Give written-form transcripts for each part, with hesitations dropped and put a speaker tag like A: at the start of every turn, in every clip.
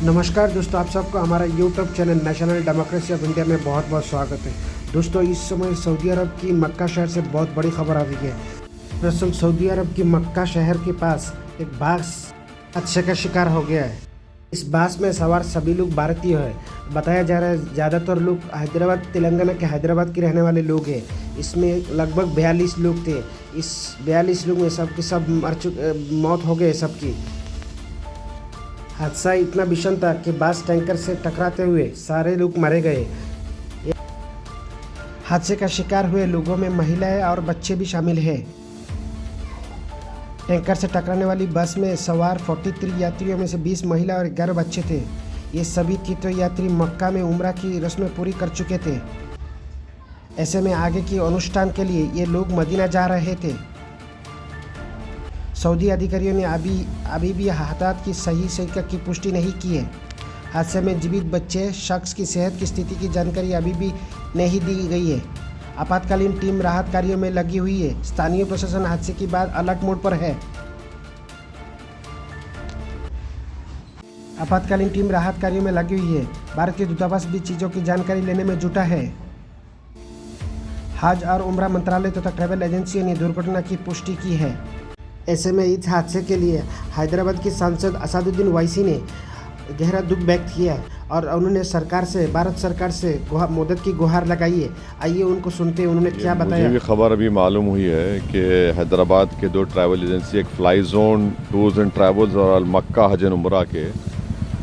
A: नमस्कार दोस्तों, आप सबको हमारा YouTube channel national democracy of India में बहुत बहुत स्वागत है। दोस्तों, इस समय सऊदी अरब की मक्का शहर से बहुत बड़ी खबर आ रही है। दरअसल सऊदी अरब की मक्का शहर के पास एक बाघ हादसे का शिकार हो गया है। इस बास में सवार सभी लोग भारतीय हैं। बताया जा रहा है ज़्यादातर लोग हैदराबाद, तेलंगाना के हैदराबाद के रहने वाले लोग हैं। इसमें लगभग 42 लोग थे। इस 42 लोग में सब मौत हो गए सबकी। हादसा इतना भीषण था कि बस टैंकर से टकराते हुए सारे लोग मारे गए। हादसे का शिकार हुए लोगों में महिलाएं और बच्चे भी शामिल हैं। टैंकर से टकराने वाली बस में सवार 43 यात्रियों में से 20 महिला और 11 बच्चे थे। ये सभी तीर्थयात्री मक्का में उम्रा की रस्में पूरी कर चुके थे। ऐसे में आगे की अनुष्ठान के लिए ये लोग मदीना जा रहे थे। सऊदी अधिकारियों ने अभी भी हादसा की सही की पुष्टि नहीं की है। हादसे में जीवित बच्चे शख्स की सेहत की स्थिति की जानकारी अभी भी नहीं दी गई है। आपातकालीन टीम राहत कार्यों में लगी हुई है। स्थानीय प्रशासन हादसे के बाद अलर्ट मोड पर है। आपातकालीन टीम राहत कार्यों में लगी हुई है। भारतीय दूतावास भी चीज़ों की जानकारी लेने में जुटा है। हज और उम्रा मंत्रालय तथा ट्रैवल एजेंसियों ने दुर्घटना की पुष्टि की है। ऐसे में इस हादसे के लिए हैदराबाद के सांसद असदुद्दीन ओवैसी ने गहरा दुख व्यक्त किया है और उन्होंने भारत सरकार से मदद की गुहार लगाई है। आइए उनको सुनते हैं उन्होंने क्या बताया।
B: मुझे भी खबर अभी मालूम हुई है कि हैदराबाद के 2 ट्रैवल एजेंसी, एक fly zone tours and travels और मक्का हज एंड उम्रा के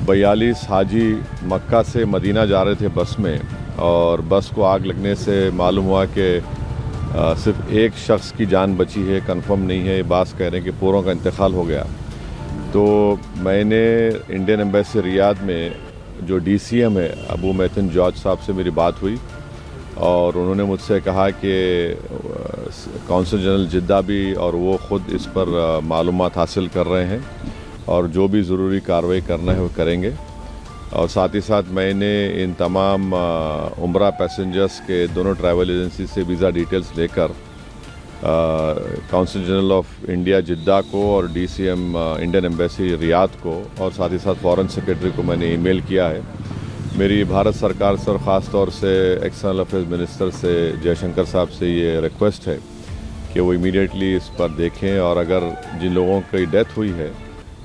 B: 42 हाजी मक्का से मदीना जा रहे थे बस में, और बस को आग लगने से मालूम हुआ कि सिर्फ एक शख्स की जान बची है। कंफर्म नहीं है, बास कह रहे हैं कि पूरों का इंतकाल हो गया। तो मैंने इंडियन एम्बेसी रियाद में जो DCM है अबू मैथन जॉर्ज साहब से मेरी बात हुई, और उन्होंने मुझसे कहा कि कौंसल जनरल जिद्दा भी और वो ख़ुद इस पर मालूमात हासिल कर रहे हैं और जो भी ज़रूरी कार्रवाई करना है वो करेंगे। और साथ ही साथ मैंने इन तमाम उम्रा पैसेंजर्स के दोनों ट्रैवल एजेंसी से वीज़ा डिटेल्स लेकर कौंसल जनरल ऑफ इंडिया जिद्दा को और DCM इंडियन एम्बेसी रियाद को और साथ ही साथ फॉरेन सेक्रेटरी को मैंने ईमेल किया है। मेरी भारत सरकार से और ख़ास तौर से एक्सटर्नल अफेयर्स मिनिस्टर से जयशंकर साहब से ये रिक्वेस्ट है कि वो इमीडिएटली इस पर देखें, और अगर जिन लोगों की डेथ हुई है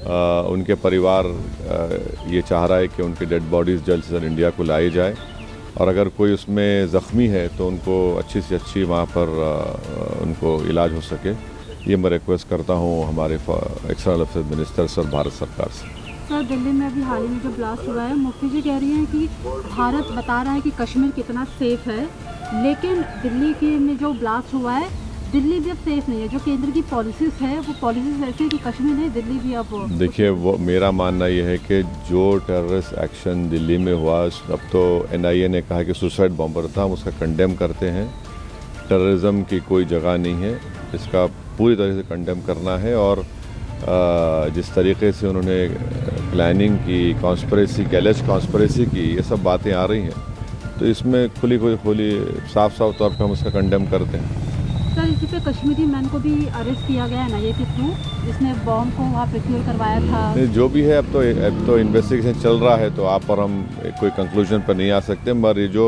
B: उनके परिवार ये चाह रहा है कि उनकी डेड बॉडीज़ जल्द से जल्द इंडिया को लाई जाए, और अगर कोई उसमें ज़ख्मी है तो उनको अच्छी से अच्छी वहाँ पर उनको इलाज हो सके। ये मैं रिक्वेस्ट करता हूँ हमारे एक्सटर्नल अफेयर्स मिनिस्टर से और भारत सरकार से।
C: सर, दिल्ली में अभी हाल ही में जो ब्लास्ट हुआ है, मुफ्ती जी कह रही हैं कि भारत बता रहा है कि कश्मीर कितना सेफ़ है, लेकिन दिल्ली के में जो ब्लास्ट हुआ है दिल्ली भी अब सेफ नहीं है। जो केंद्र की पॉलिसीज है वो पॉलिसीज ऐसी है कि कश्मीर नहीं, दिल्ली भी अब
B: देखिए, वो मेरा मानना ये है कि जो टेररिस्ट एक्शन दिल्ली में हुआ, अब तो NIA ने कहा कि सुसाइड बॉम्बर था, हम उसका कंडेम करते हैं। टेररिज्म की कोई जगह नहीं है, इसका पूरी तरह से कंडेम करना है। और जिस तरीके से उन्होंने प्लानिंग की, कॉन्स्पिरेसी की, एलिज कॉन्स्पिरेसी की, ये सब बातें आ रही हैं, तो इसमें खुली साफ तौर पर हम उसका कंडेम करते हैं।
C: सर, इसी पे कश्मीरी मैन को भी अरेस्ट किया गया है NIA के थ्रू, जिसने बॉम्ब को वहाँ प्रोक्योर करवाया था।
B: जो भी है, अब तो इन्वेस्टिगेशन चल रहा है, तो आप पर हम कोई कंक्लूजन पर नहीं आ सकते। मगर ये जो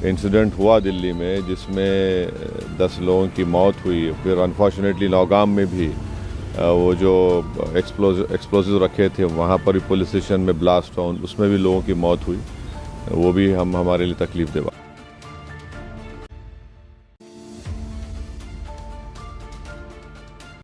B: इंसिडेंट हुआ दिल्ली में जिसमें 10 लोगों की मौत हुई, फिर अनफॉर्चुनेटली नौगाम में भी वो जो एक्सप्लोजिव रखे थे वहाँ पर भी पुलिस स्टेशन में ब्लास्ट हुआ, उसमें भी लोगों की मौत हुई, वो भी हमारे लिए तकलीफ दे बात।